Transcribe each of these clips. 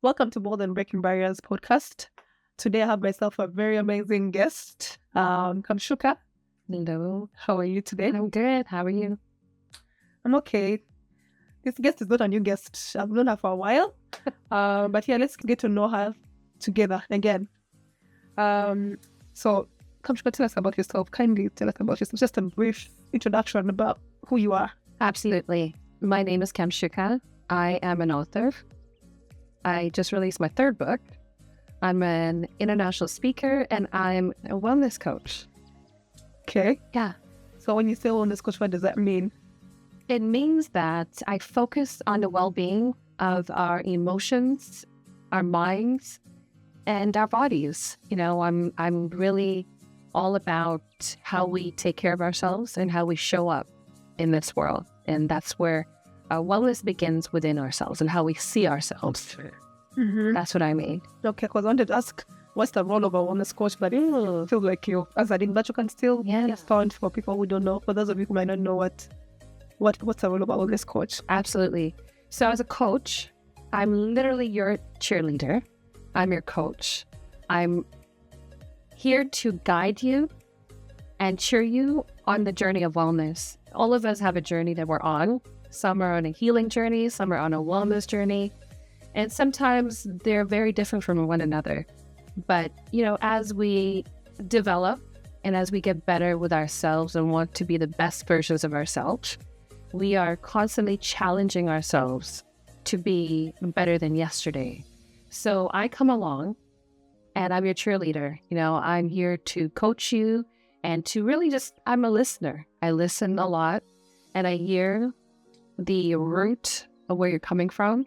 Welcome to More Than Breaking Barriers podcast. Today I have myself a very amazing guest, Kamshuka. Hello. How are you today? I'm good. How are you? I'm okay. This guest is not a new guest. I've known her for a while. But yeah, let's get to know her together again. So, Kamshuka, tell us about yourself. Kindly tell us about yourself. Just a brief introduction about who you are. Absolutely. My name is Kamshuka. I am an author. I just released my third book. I'm an international speaker and I'm a wellness coach. Okay. Yeah. So when you say wellness coach, what does that mean? It means that I focus on the well-being of our emotions, our minds, and our bodies. You know, I'm really all about how we take care of ourselves and how we show up in this world. And that's where our wellness begins within ourselves and how we see ourselves. Mm-hmm. That's what I mean. Okay, because I wanted to ask, what's the role of a wellness coach? But it feels like you, as I did, but you can still expound for people who don't know. For those of you who might not know what's the role of a wellness coach. Absolutely. So as a coach, I'm literally your cheerleader. I'm your coach. I'm here to guide you and cheer you on the journey of wellness. All of us have a journey that we're on. Some are on a healing journey, some are on a wellness journey, and sometimes they're very different from one another. But, you know, as we develop and as we get better with ourselves and want to be the best versions of ourselves, we are constantly challenging ourselves to be better than yesterday. So I come along and I'm your cheerleader. You know, I'm here to coach you and to really I'm a listener. I listen a lot and I hear the root of where you're coming from.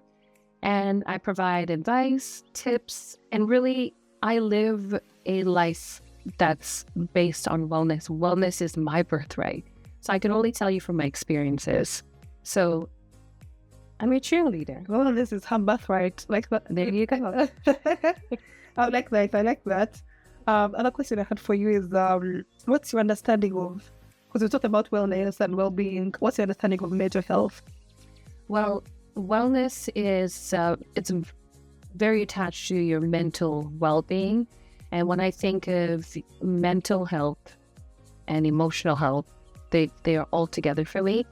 And I provide advice, tips, and really I live a life that's based on wellness. Wellness is my birthright. So I can only tell you from my experiences. So I'm your cheerleader. Well, this is her birthright. Like that. There you go. I like that. Another question I had for you is, what's your understanding of, because we talked about wellness and well-being, what's your understanding of mental health? Well, wellness is, it's very attached to your mental well-being. And when I think of mental health and emotional health, they are all together for me.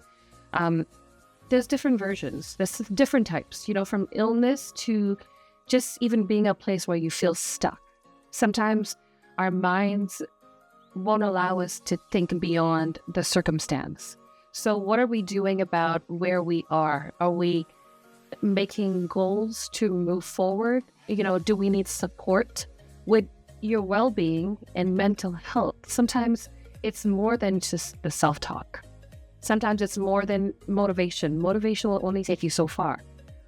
There's different versions, there's different types, you know, from illness to just even being a place where you feel stuck. Sometimes our minds won't allow us to think beyond the circumstance. So what are we doing about where we are? Are we making goals to move forward? You know, do we need support with your well-being and mental health? Sometimes it's more than just the self-talk. Sometimes it's more than motivation. Motivation will only take you so far.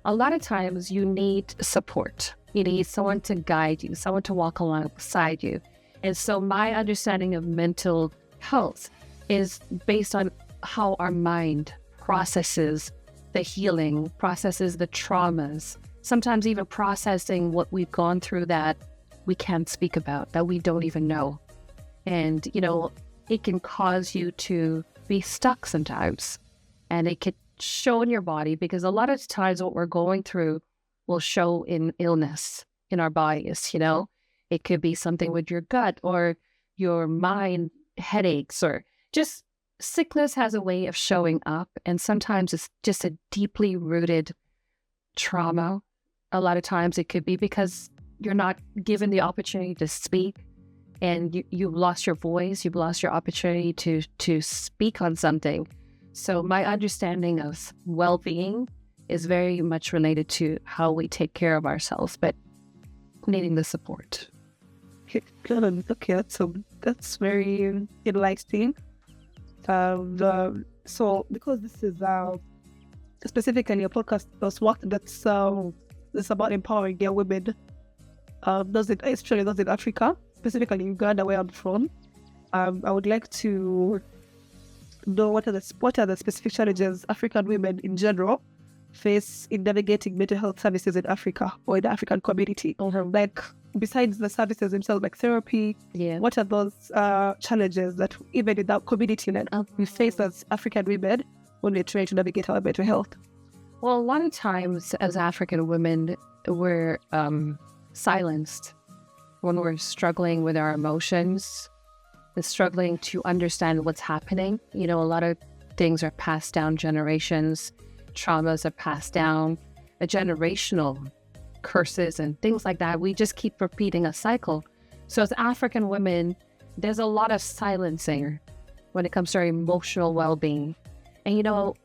A lot of times you need support. You need someone to guide you, someone to walk alongside you. And so my understanding of mental health is based on how our mind processes the healing, processes the traumas, sometimes even processing what we've gone through that we can't speak about, that we don't even know. And, you know, it can cause you to be stuck sometimes. And it could show in your body because a lot of times what we're going through will show in illness in our bodies, you know. It could be something with your gut or your mind, headaches, or just sickness has a way of showing up. And sometimes it's just a deeply rooted trauma. A lot of times it could be because you're not given the opportunity to speak and you've lost your voice, you've lost your opportunity to speak on something. So my understanding of well-being is very much related to how we take care of ourselves, but needing the support. Okay, so that's very enlightening. So because this is specifically a podcast that's about empowering young women, especially those in Africa, specifically Uganda, where I'm from. I would like to know what are the specific challenges African women in general face in navigating mental health services in Africa or in the African community. Like, besides the services themselves, like therapy, what are those challenges that even in that community we face as African women when we're trying to navigate our mental health? Well, a lot of times as African women, we're silenced when we're struggling with our emotions, and struggling to understand what's happening. You know, a lot of things are passed down generations, traumas are passed down, a generational curses and things like that. We just keep repeating a cycle. So as African women, there's a lot of silencing when it comes to our emotional well-being. And, you know,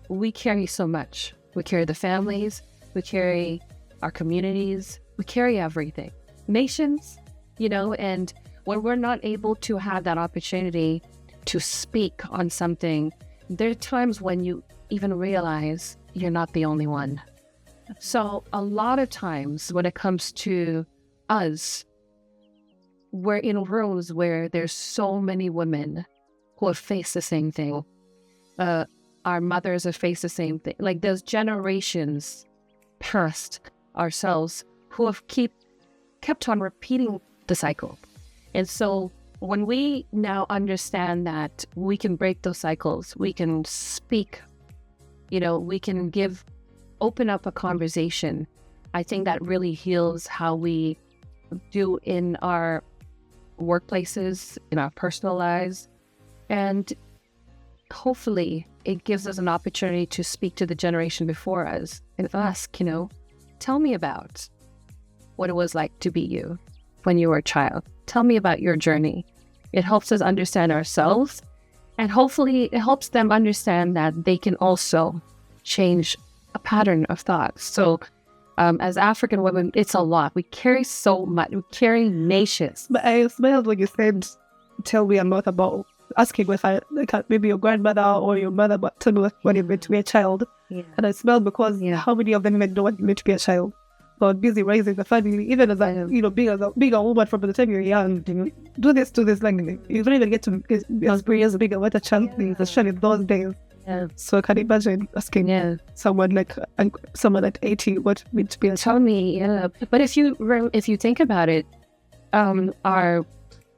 we carry so much. We carry the families, we carry our communities, we carry everything. Nations, you know, and when we're not able to have that opportunity to speak on something, there are times when you even realize you're not the only one. So a lot of times when it comes to us, we're in rooms where there's so many women who have faced the same thing. Our mothers have faced the same thing. Like there's generations past ourselves who have kept on repeating the cycle. And so when we now understand that we can break those cycles, we can speak, you know, we can open up a conversation, I think that really heals how we do in our workplaces, in our personal lives. And hopefully it gives us an opportunity to speak to the generation before us and ask, you know, tell me about what it was like to be you when you were a child. Tell me about your journey. It helps us understand ourselves, and hopefully it helps them understand that they can also change a pattern of thought. So as African women, it's a lot. We carry so much. We carry nations. But I smelled when you said, tell me a lot about asking if maybe your grandmother or your mother, but tell me what it meant to be a child. Yeah. And I smelled because how many of them even know what it meant to be a child? But busy raising the family, even as being a woman from the time you're young, do this, like you don't even get to experience being what a child is, especially in those days. Yeah. So I can imagine asking someone like 80 what it meant to be a child. Tell me, But if you think about it, our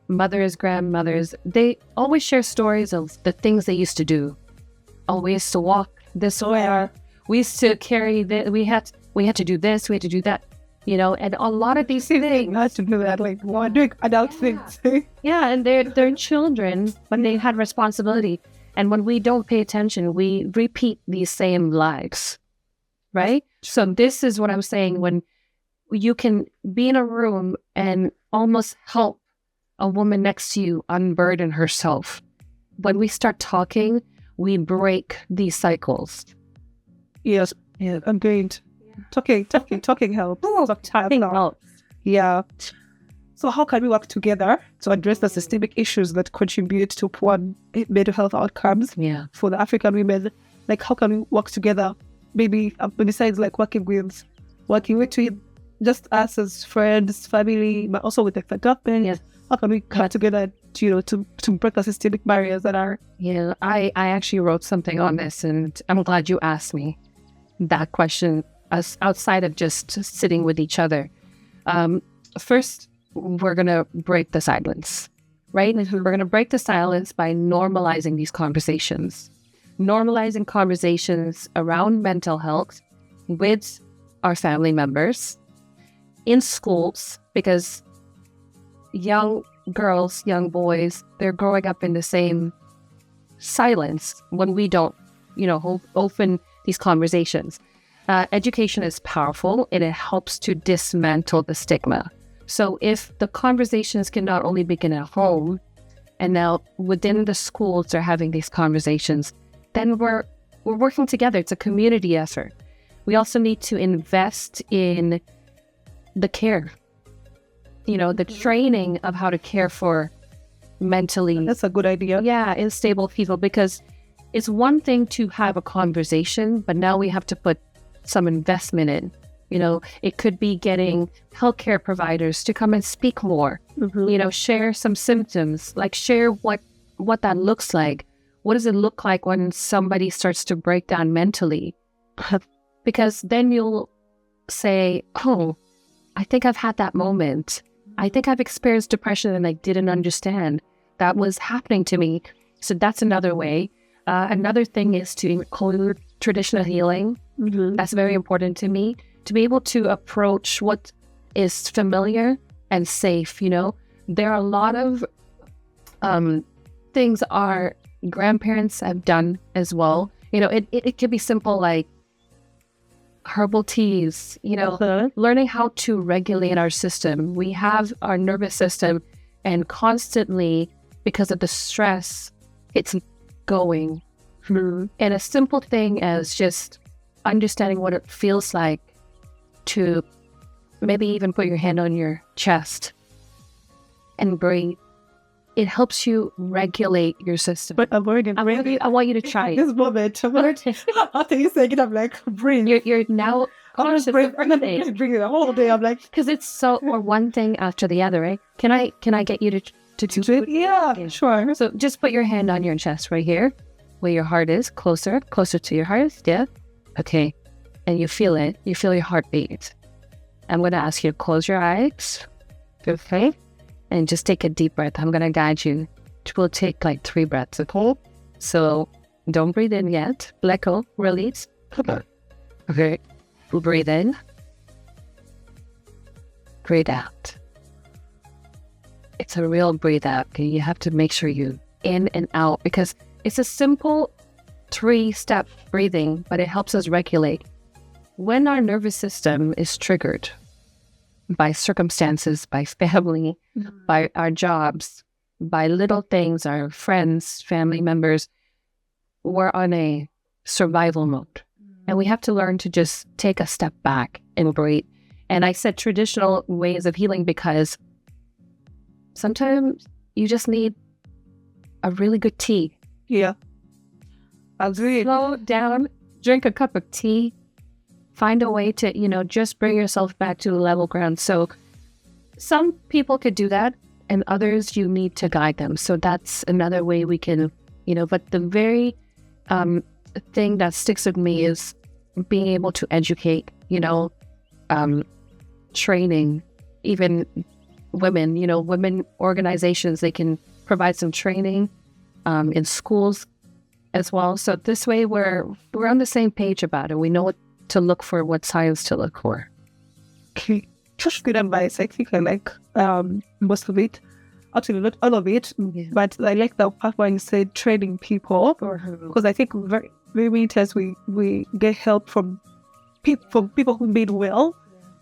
mothers, grandmothers, they always share stories of the things they used to do. Oh, we used to walk this way. We used to carry that. We had to do this. We had to do that. You know, and a lot of these things. Had to do that, like doing adult things. Yeah, and they're children, but they had responsibility. And when we don't pay attention, we repeat these same lives, right? So this is what I'm saying. When you can be in a room and almost help a woman next to you unburden herself. When we start talking, we break these cycles. Yes, agreed. Talking helps. Talking helps. Yeah. So how can we work together to address the systemic issues that contribute to poor mental health outcomes for the African women? Like, how can we work together? Maybe besides like working with just us as friends, family, but also with the government. Yes. How can we come together to break the systemic barriers that are? Yeah, I actually wrote something on this, and I'm glad you asked me that question. As outside of just sitting with each other, first we're gonna break the silence, right? We're gonna break the silence by normalizing these conversations, normalizing conversations around mental health with our family members, in schools, because young girls, young boys, they're growing up in the same silence when we don't, open these conversations. Education is powerful and it helps to dismantle the stigma. So if the conversations can not only begin at home, and now within the schools they're having these conversations, then we're working together. It's a community effort. We also need to invest in the care, the training of how to care for mentally. That's a good idea. Yeah, unstable people, because it's one thing to have a conversation, but now we have to put some investment in. It could be getting healthcare providers to come and speak more, share some symptoms, like share what that looks like. What does it look like when somebody starts to break down mentally? Because then you'll say, oh, I think I've had that moment. I think I've experienced depression and I didn't understand that was happening to me. So that's another way. Another thing is to include traditional healing That's very important to me, to be able to approach what is familiar and safe. There are a lot of things our grandparents have done as well. It could be simple, like herbal teas, learning how to regulate our system. We have our nervous system, and constantly, because of the stress, it's going. And a simple thing as just understanding what it feels like to maybe even put your hand on your chest and breathe. It helps you regulate your system. But I'm already I want you to try it. This moment, after you saying it, I'm like, breathe. You're now I'm just breathing. I'm drinking the whole day. I'm like, because it's so, or one thing after the other, right? Can I get you to do it? Yeah, sure. So just put your hand on your chest right here, where your heart is, closer to your heart. Yeah. Okay. And you feel it. You feel your heartbeat. I'm going to ask you to close your eyes. Okay. And just take a deep breath. I'm going to guide you. We'll take like 3 breaths. Okay. So don't breathe in yet. Let go. Release. Okay. Breathe in. Breathe out. It's a real breathe out. Okay? You have to make sure you in and out, because it's a simple 3-step breathing, but it helps us regulate. When our nervous system is triggered by circumstances, by family, by our jobs, by little things, our friends, family members, we're on a survival mode. And we have to learn to just take a step back and breathe. And I said traditional ways of healing because sometimes you just need a really good tea. Yeah. Agreed. Slow down, drink a cup of tea, find a way to, just bring yourself back to the level ground. So some people could do that, and others you need to guide them. So that's another way we can, but the very thing that sticks with me is being able to educate, training, even women, women organizations, they can provide some training in schools as well. So this way we're on the same page about it. We know what to look for, what signs to look for. Okay. Just good advice. I think I like most of it. Actually, not all of it, but I like the part where you said training people, because I think very many times we get help from people who mean well,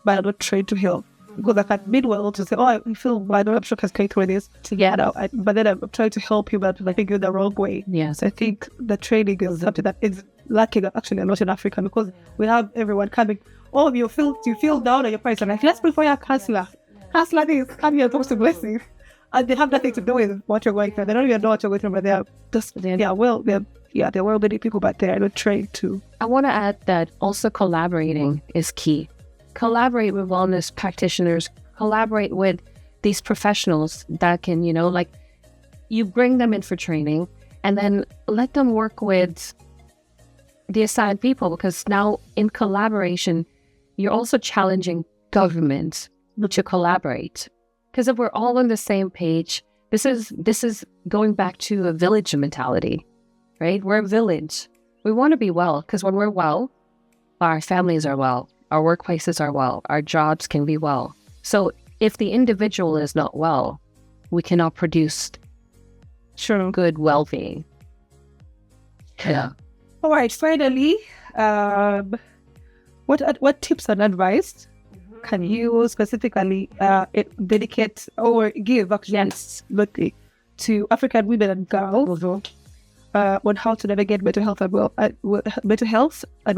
but are not trained to help. Because I can mean well to say, I feel bad, I'm sure I can through this together, but then I'm trying to help you, but I think you're the wrong way. Yes, I think the training is something that is lacking actually a lot in Africa, because we have everyone coming. You feel down on your price, and like, let's bring for your counselor. Counselor is come here, talk to blessing. And they have nothing to do with what you're going through. They don't even know what you're going through, but they're well-meaning people, but they're not trained to. I want to add that also collaborating is key. Collaborate with wellness practitioners. Collaborate with these professionals that can, you bring them in for training, and then let them work with the assigned people, because now in collaboration, you're also challenging governments to collaborate. Because if we're all on the same page, this is going back to a village mentality, right? We're a village. We want to be well, because when we're well, our families are well, our workplaces are well, our jobs can be well. So if the individual is not well, we cannot produce good well-being. Yeah. All right. Finally, what tips and advice can you specifically dedicate or give actually to African women and girls on how to navigate mental health and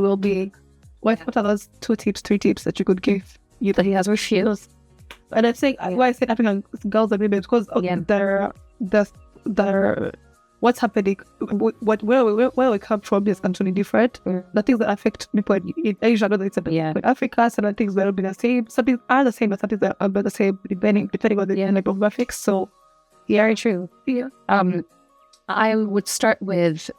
well-being? What are those 2 tips, 3 tips that you could give? That he has refused. And I'm saying why I said African girls and women, because they're what's happening, where we come from is actually different. The things that affect people in Asia, whether it's in Africa, some things will be the same. Some things are the same, but some things are not the same depending on the demographics. So, very true. Yeah. I would start with,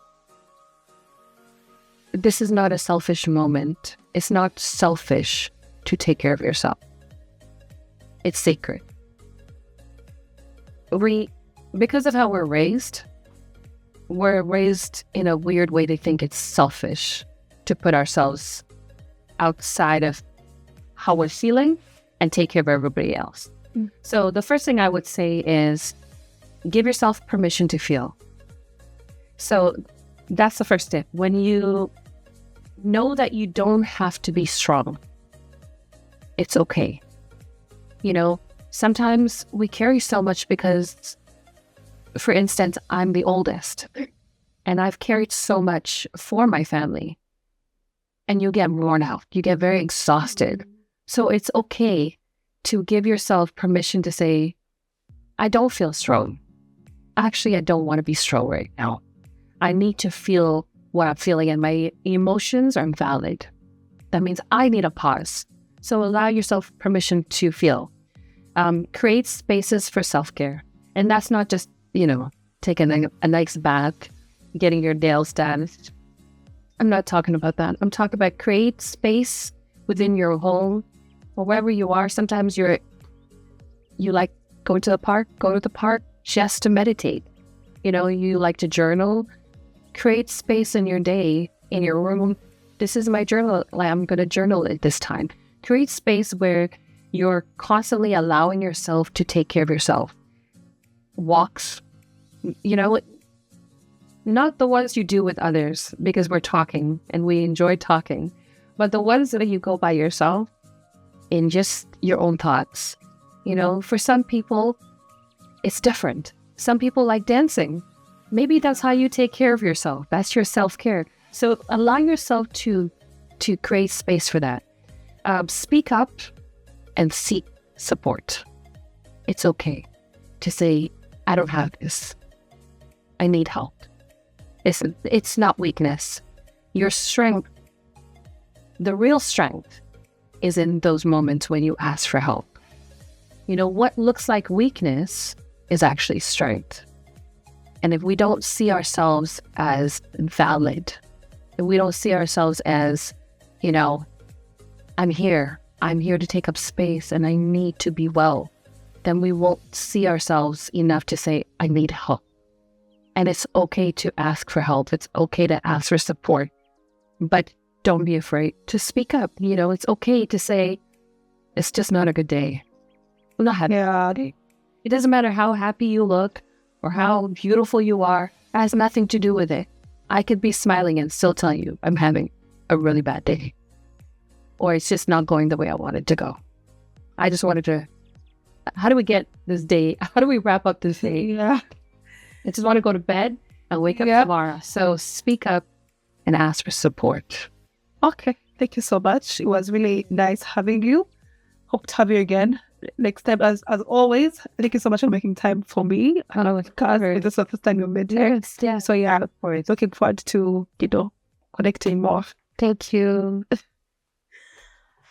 this is not a selfish moment. It's not selfish to take care of yourself. It's sacred. Because of how we're raised in a weird way to think it's selfish to put ourselves outside of how we're feeling and take care of everybody else. So the first thing I would say is give yourself permission to feel. So that's the first step. When you know that you don't have to be strong, it's okay. Sometimes we carry so much because, for instance, I'm the oldest and I've carried so much for my family, and you get worn out. You get very exhausted. So it's okay to give yourself permission to say, I don't feel strong. Actually, I don't want to be strong right now. I need to feel what I'm feeling, and my emotions are valid. That means I need a pause. So allow yourself permission to feel. Create spaces for self-care. And that's not just, taking a nice bath, getting your nails done. I'm not talking about that. I'm talking about create space within your home or wherever you are. Sometimes you like go to the park just to meditate. You like to journal. Create space in your day, in your room. This is my journal. I'm going to journal at this time. Create space where you're constantly allowing yourself to take care of yourself. Walks, not the ones you do with others because we're talking and we enjoy talking, but the ones that you go by yourself in just your own thoughts. For some people, it's different. Some people like dancing. Maybe that's how you take care of yourself. That's your self-care. So allow yourself to create space for that. Speak up and seek support. It's okay to say, I don't have this. I need help. It's not weakness. Your strength, the real strength, is in those moments when you ask for help. What looks like weakness is actually strength. And if we don't see ourselves as valid, if we don't see ourselves as, I'm here to take up space and I need to be well, then we won't see ourselves enough to say, I need help. And it's okay to ask for help. It's okay to ask for support. But don't be afraid to speak up. It's okay to say, it's just not a good day. I'm not happy. Yeah. It doesn't matter how happy you look or how beautiful you are. It has nothing to do with it. I could be smiling and still tell you I'm having a really bad day. Or it's just not going the way I wanted to go. I just wanted to, how do we get this day? How do we wrap up this day? Yeah. I just want to go to bed and wake up tomorrow. So speak up and ask for support. Okay. Thank you so much. It was really nice having you. Hope to have you again next time. As always, thank you so much for making time for me. Because this is the first time you met here. Yeah. So looking forward to, connecting more. Thank you.